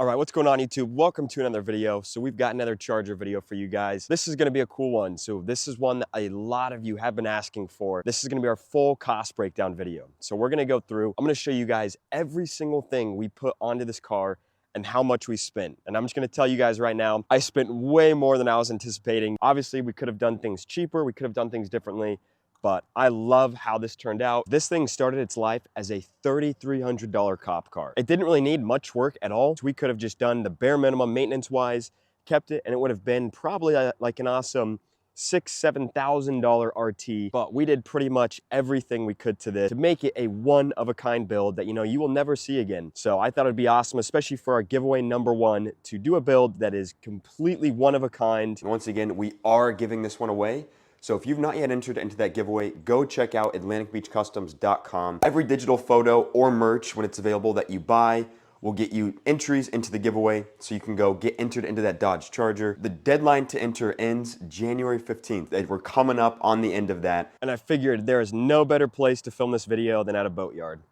All right, what's going on YouTube? Welcome to another video. So we've got another charger video for you guys. This is gonna be a cool one. So this is one that a lot of you have been asking for. This is gonna be our full cost breakdown video. So we're gonna go through, I'm gonna show you guys every single thing we put onto this car and how much we spent. And I'm just gonna tell you guys right now, I spent way more than I was anticipating. Obviously, we could have done things cheaper, we could have done things differently, but I love how this turned out. This thing started its life as a $3,300 cop car. It didn't really need much work at all. We could have just done the bare minimum maintenance-wise, kept it, and it would have been probably like an awesome $6,000-7,000 RT, but we did pretty much everything we could to this to make it a one-of-a-kind build that, you will never see again. So I thought it'd be awesome, especially for our giveaway #1, to do a build that is completely one-of-a-kind. And once again, we are giving this one away. So if you've not yet entered into that giveaway, go check out AtlanticBeachCustoms.com. Every digital photo or merch when it's available that you buy will get you entries into the giveaway, so you can go get entered into that Dodge Charger. The deadline to enter ends January 15th. We're coming up on the end of that. And I figured there is no better place to film this video than at a boatyard.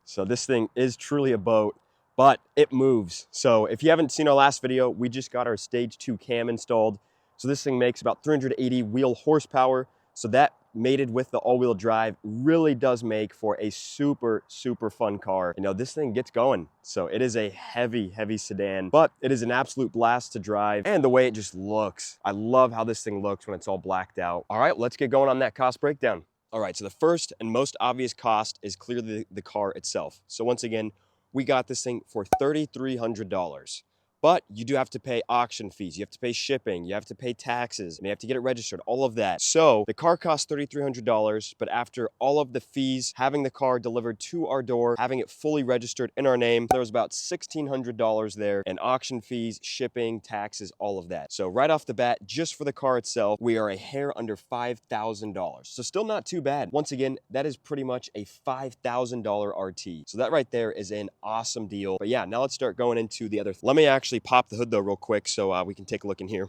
So this thing is truly a boat, but it moves. So if you haven't seen our last video, we just got our Stage 2 cam installed. So this thing makes about 380 wheel horsepower. So that mated with the all-wheel drive really does make for a super, super fun car. This thing gets going. So it is a heavy, heavy sedan, but it is an absolute blast to drive. And the way it just looks, I love how this thing looks when it's all blacked out. All right, let's get going on that cost breakdown. All right, so the first and most obvious cost is clearly the car itself. So once again, we got this thing for $3,300. But you do have to pay auction fees, you have to pay shipping, you have to pay taxes, and you have to get it registered, all of that. So the car costs $3,300, but after all of the fees, having the car delivered to our door, having it fully registered in our name, there was about $1,600 there, and auction fees, shipping, taxes, all of that. So right off the bat, just for the car itself, we are a hair under $5,000. So still not too bad. Once again, that is pretty much a $5,000 RT. So that right there is an awesome deal. But yeah, now let's start going into the other. Let me actually pop the hood though real quick so we can take a look in here.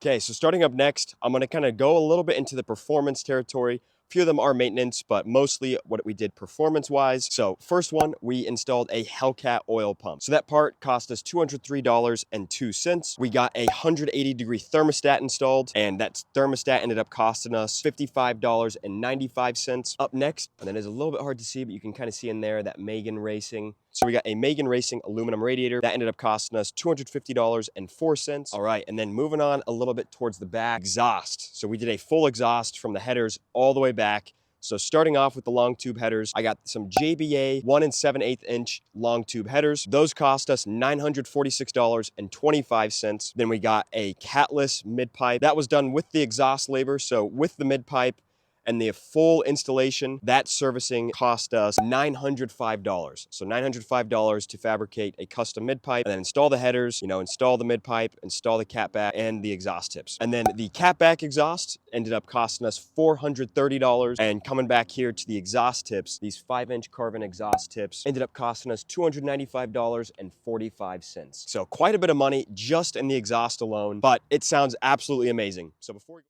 Okay, so starting up next, I'm gonna kind of go a little bit into the performance territory. A few of them are maintenance, but mostly what we did performance-wise. So first one, we installed a Hellcat oil pump. So that part cost us $203.02. We got a 180-degree thermostat installed, and that thermostat ended up costing us $55.95. Up next, and then it's a little bit hard to see, but you can kind of see in there that Megan Racing. So we got a Megan Racing aluminum radiator. That ended up costing us $250.04. All right, and then moving on a little bit towards the back, exhaust. So we did a full exhaust from the headers all the way back. So starting off with the long tube headers, I got some JBA 1 7/8 inch long tube headers. Those cost us $946.25. Then we got a catless mid pipe. That was done with the exhaust labor. So with the mid pipe and the full installation, that servicing cost us $905. So $905 to fabricate a custom mid pipe and then install the headers, install the mid pipe, install the catback and the exhaust tips. And then the catback exhaust ended up costing us $430. And coming back here to the exhaust tips, these 5-inch carbon exhaust tips ended up costing us $295.45. So quite a bit of money just in the exhaust alone, but it sounds absolutely amazing. So before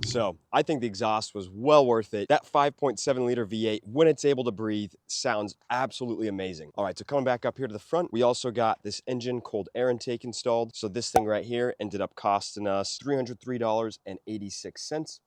So I think the exhaust was well worth it. That 5.7 liter V8, when it's able to breathe, sounds absolutely amazing. All right, so coming back up here to the front, we also got this engine cold air intake installed. So this thing right here ended up costing us $303.86.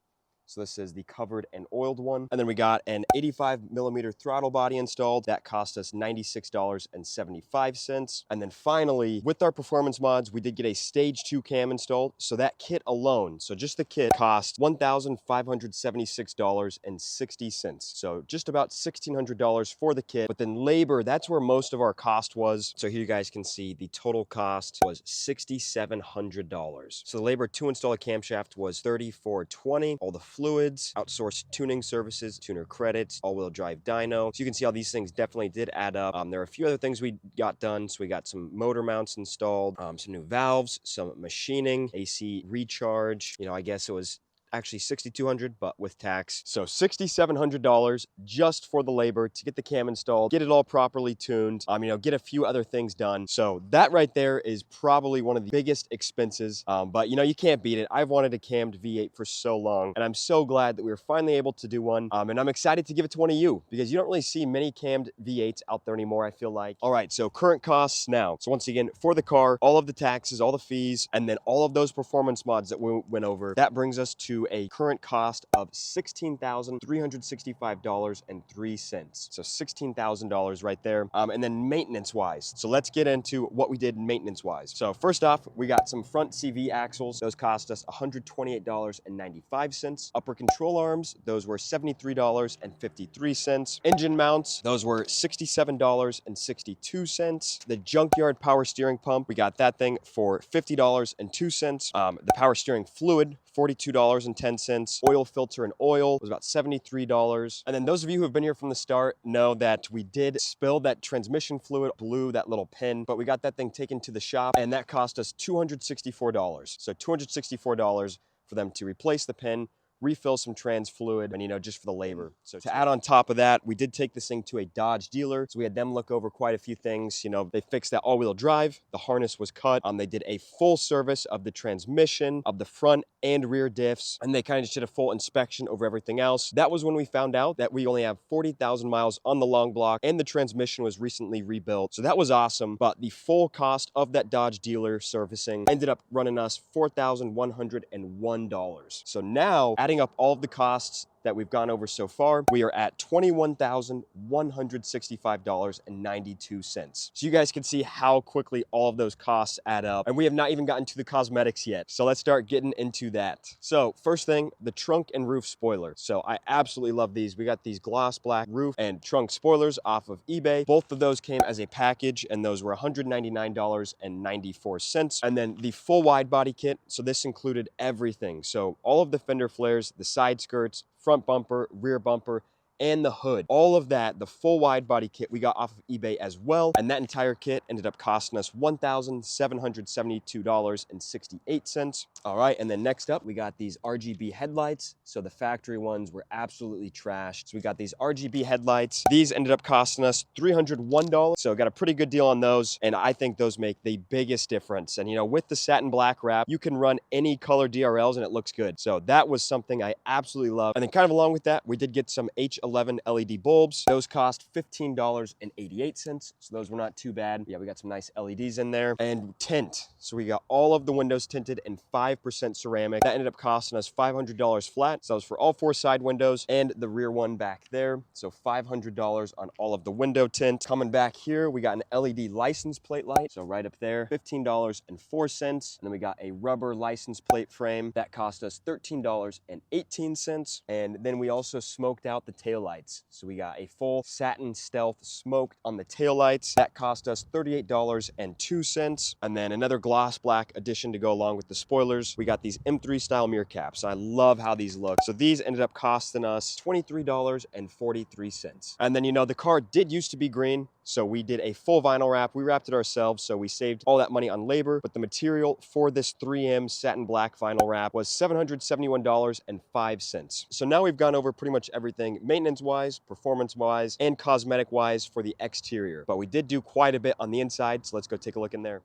So this is the covered and oiled one. And then we got an 85mm throttle body installed. That cost us $96.75. And then finally, with our performance mods, we did get a Stage 2 cam installed. So that kit alone, so just the kit, cost $1,576.60. So just about $1,600 for the kit. But then labor, that's where most of our cost was. So here you guys can see the total cost was $6,700. So the labor to install a camshaft was $3,420. All the fluids, outsourced tuning services, tuner credits, all-wheel drive dyno. So you can see how these things definitely did add up. There are a few other things we got done. So we got some motor mounts installed, some new valves, some machining, AC recharge. I guess it was actually $6,200, but with tax. So $6,700 just for the labor to get the cam installed, get it all properly tuned, get a few other things done. So that right there is probably one of the biggest expenses, but you can't beat it. I've wanted a cammed V8 for so long, and I'm so glad that we were finally able to do one, and I'm excited to give it to one of you, because you don't really see many cammed V8s out there anymore, I feel like. All right, so current costs now. So once again, for the car, all of the taxes, all the fees, and then all of those performance mods that we went over, that brings us to a current cost of $16,365.03. So $16,000 right there. And then maintenance-wise, so let's get into what we did maintenance-wise. So first off, we got some front CV axles. Those cost us $128.95. Upper control arms, those were $73.53. Engine mounts, those were $67.62. The junkyard power steering pump, we got that thing for $50.02. The power steering fluid, $42.10. Oil filter and oil was about $73. And then those of you who have been here from the start know that we did spill that transmission fluid, blew that little pin, but we got that thing taken to the shop, and that cost us $264. So $264 for them to replace the pin, refill some trans fluid, and just for the labor. So to add on top of that, we did take this thing to a Dodge dealer. So we had them look over quite a few things. They fixed that all-wheel drive, the harness was cut. They did a full service of the transmission, of the front and rear diffs, and they kind of just did a full inspection over everything else. That was when we found out that we only have 40,000 miles on the long block, and the transmission was recently rebuilt. So that was awesome, but the full cost of that Dodge dealer servicing ended up running us $4,101. So now, adding up all of the costs that we've gone over so far, we are at $21,165.92. So you guys can see how quickly all of those costs add up, and we have not even gotten to the cosmetics yet. So let's start getting into that. So first thing, the trunk and roof spoiler. So I absolutely love these. We got these gloss black roof and trunk spoilers off of eBay. Both of those came as a package, and those were $199.94. And then the full wide body kit, so this included everything. So all of the fender flares, the side skirts, front bumper, rear bumper, and the hood. All of that, the full wide body kit, we got off of eBay as well. And that entire kit ended up costing us $1,772.68. All right, and then next up, we got these RGB headlights. So the factory ones were absolutely trashed. So we got these RGB headlights. These ended up costing us $301. So got a pretty good deal on those. And I think those make the biggest difference. And with the satin black wrap, you can run any color DRLs and it looks good. So that was something I absolutely love. And then kind of along with that, we did get some H11 LED bulbs. Those cost $15.88. So those were not too bad. Yeah, we got some nice LEDs in there. And tint. So we got all of the windows tinted in 5% ceramic. That ended up costing us $500 flat. So that was for all 4 side windows and the rear one back there. So $500 on all of the window tint. Coming back here, we got an LED license plate light. So right up there, $15.04. And then we got a rubber license plate frame. That cost us $13.18. And then we also smoked out the tail lights. So we got a full satin stealth smoked on the tail lights. That cost us $38.02. And then another gloss black addition to go along with the spoilers. We got these M3 style mirror caps. I love how these look. So these ended up costing us $23.43. And then, the car did used to be green. So we did a full vinyl wrap. We wrapped it ourselves, so we saved all that money on labor. But the material for this 3M satin black vinyl wrap was $771.05. So now we've gone over pretty much everything maintenance-wise, performance-wise, and cosmetic-wise for the exterior. But we did do quite a bit on the inside, so let's go take a look in there.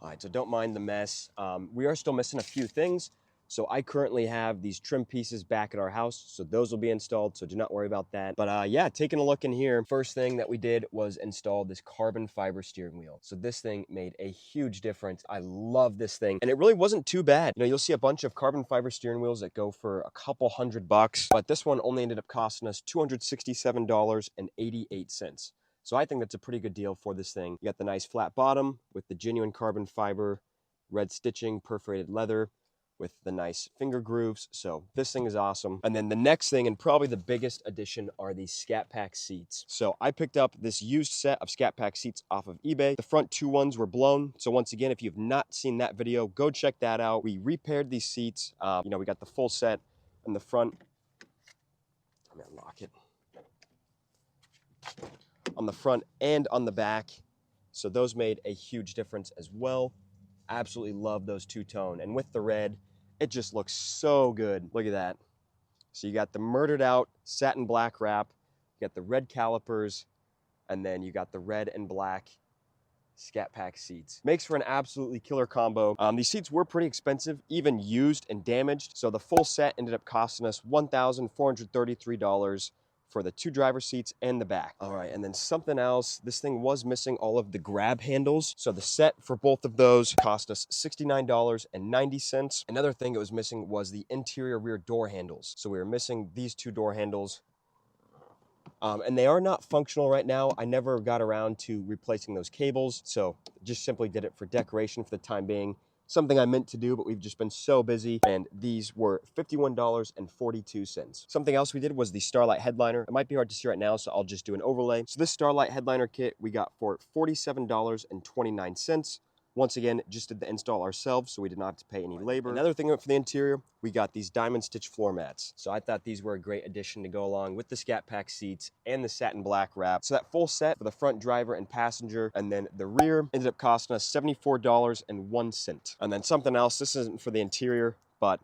All right, so don't mind the mess. We are still missing a few things. So I currently have these trim pieces back at our house, so those will be installed, so do not worry about that. But yeah, taking a look in here, first thing that we did was install this carbon fiber steering wheel. So this thing made a huge difference. I love this thing, and it really wasn't too bad. You'll see a bunch of carbon fiber steering wheels that go for a couple $100, but this one only ended up costing us $267.88. So I think that's a pretty good deal for this thing. You got the nice flat bottom with the genuine carbon fiber, red stitching, perforated leather, with the nice finger grooves. So this thing is awesome. And then the next thing, and probably the biggest addition, are these Scat Pack seats. So I picked up this used set of Scat Pack seats off of eBay. The front 2 ones were blown. So once again, if you've not seen that video, go check that out. We repaired these seats. We got the full set in the front. Let me unlock it. On the front and on the back. So those made a huge difference as well. Absolutely love those two-tone. And with the red, It just looks so good. Look at that. So you got the murdered out satin black wrap, you got the red calipers, and then you got the red and black Scat Pack seats. Makes for an absolutely killer combo. These seats were pretty expensive, even used and damaged. So the full set ended up costing us $1,433 for the 2 driver seats and the back. All right, and then something else, this thing was missing all of the grab handles. So the set for both of those cost us $69.90. Another thing it was missing was the interior rear door handles. So we were missing these 2 door handles. And they are not functional right now. I never got around to replacing those cables, so just simply did it for decoration for the time being. Something I meant to do, but we've just been so busy, and these were $51.42. Something else we did was the Starlight headliner. It might be hard to see right now, so I'll just do an overlay. So this Starlight headliner kit we got for $47.29. Once again, just did the install ourselves, so we did not have to pay any labor. Another thing for the interior, we got these diamond stitch floor mats. So I thought these were a great addition to go along with the Scat Pack seats and the satin black wrap. So that full set for the front driver and passenger, and then the rear ended up costing us $74.01. And then something else, this isn't for the interior, but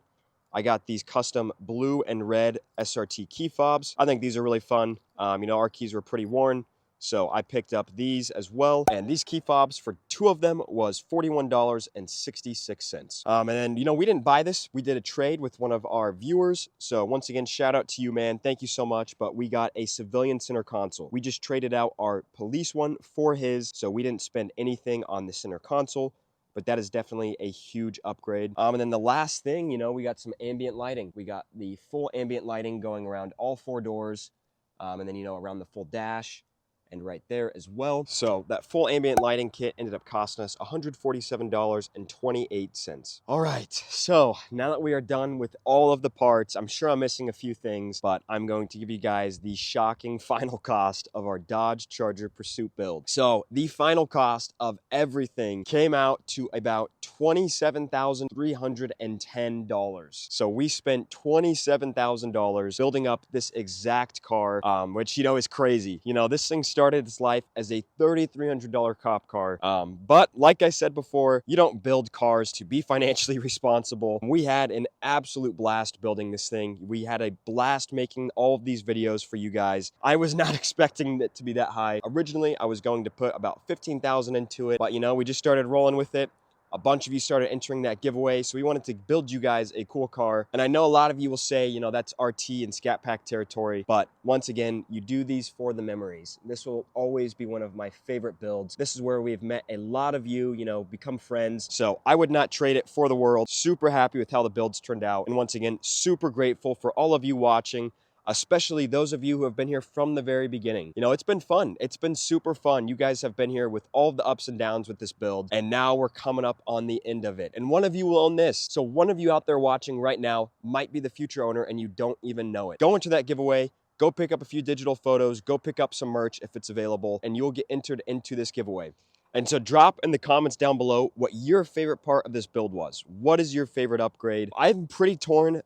I got these custom blue and red SRT key fobs. I think these are really fun. You know, our keys were pretty worn, so I picked up these as well. And these key fobs for 2 of them was $41.66. And then, you know, we didn't buy this. We did a trade with one of our viewers. So once again, shout out to you, man. Thank you so much. But we got a civilian center console. We just traded out our police one for his. So we didn't spend anything on the center console, but that is definitely a huge upgrade. And then the last thing, you know, we got some ambient lighting. We got the full ambient lighting going around all 4 doors. And then, you know, around the full dash and right there as well. So that full ambient lighting kit ended up costing us $147.28. All right, so now that we are done with all of the parts, I'm sure I'm missing a few things, but I'm going to give you guys the shocking final cost of our Dodge Charger Pursuit build. So the final cost of everything came out to about $27,310. So we spent $27,000 building up this exact car, which, you know, is crazy. You know, this thing started its life as a $3,300 cop car. But like I said before, you don't build cars to be financially responsible. We had an absolute blast building this thing. We had a blast making all of these videos for you guys. I was not expecting it to be that high. Originally, I was going to put about $15,000 into it, but you know, we just started rolling with it. A bunch of you started entering that giveaway, so we wanted to build you guys a cool car. And I know a lot of you will say, you know, that's RT and Scat Pack territory, but once again, you do these for the memories. This will always be one of my favorite builds. This is where we've met a lot of you, you know, become friends. So I would not trade it for the world. Super happy with how the builds turned out. And once again, super grateful for all of you watching, especially those of you who have been here from the very beginning. You know, it's been fun. It's been super fun. You guys have been here with all of the ups and downs with this build, and now we're coming up on the end of it. And one of you will own this. So one of you out there watching right now might be the future owner and you don't even know it. Go into that giveaway, go pick up a few digital photos, go pick up some merch if it's available, and you'll get entered into this giveaway. And so drop in the comments down below what your favorite part of this build was. What is your favorite upgrade? I'm pretty torn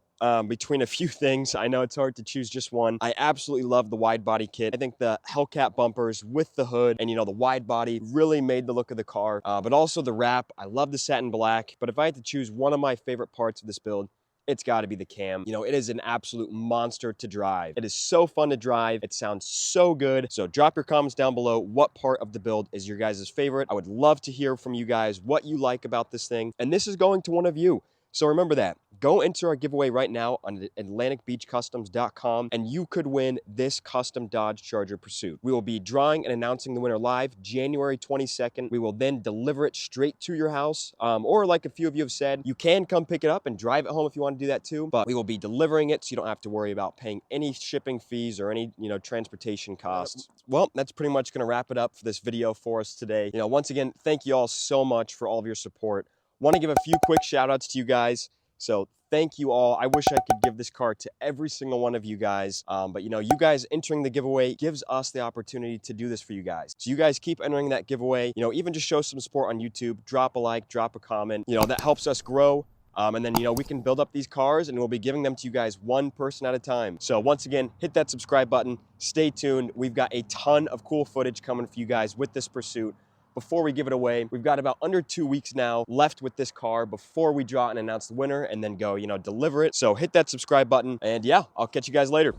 between a few things. I know it's hard to choose just one. I absolutely love the wide body kit. I think the Hellcat bumpers with the hood and, you know, the wide body really made the look of the car, but also the wrap. I love the satin black, but if I had to choose one of my favorite parts of this build, it's got to be the cam. You know, it is an absolute monster to drive. It is so fun to drive. It sounds so good. So drop your comments down below. What part of the build is your guys' favorite? I would love to hear from you guys what you like about this thing. And this is going to one of you. So remember that. Go enter our giveaway right now on AtlanticBeachCustoms.com and you could win this custom Dodge Charger Pursuit. We will be drawing and announcing the winner live January 22nd. We will then deliver it straight to your house. Or like a few of you have said, you can come pick it up and drive it home if you want to do that too. But we will be delivering it so you don't have to worry about paying any shipping fees or any, you know, transportation costs. Well, that's pretty much going to wrap it up for this video for us today. You know, once again, thank you all so much for all of your support. Want to give a few quick shout outs to you guys. So thank you all. I wish I could give this car to every single one of you guys. But you know, you guys entering the giveaway gives us the opportunity to do this for you guys. So you guys keep entering that giveaway. You know, even just show some support on YouTube. Drop a like, drop a comment. You know, that helps us grow. And then, you know, we can build up these cars and we'll be giving them to you guys one person at a time. So once again, hit that subscribe button. Stay tuned. We've got a ton of cool footage coming for you guys with this Pursuit. before we give it away. We've got about under 2 weeks now left with this car before we draw and announce the winner and then go, deliver it. So hit that subscribe button, and yeah, I'll catch you guys later.